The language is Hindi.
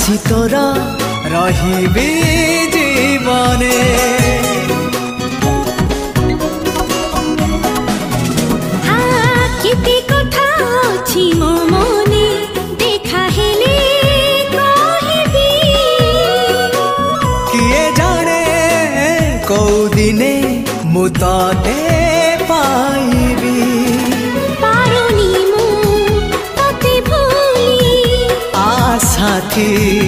आसी तोरा रहिबी जीवने केते कथा अछि मो मने देखा हेले कहिबी किए जाने को दिने मु ताते पाइबी पारुनी मु तते भूली आशा थी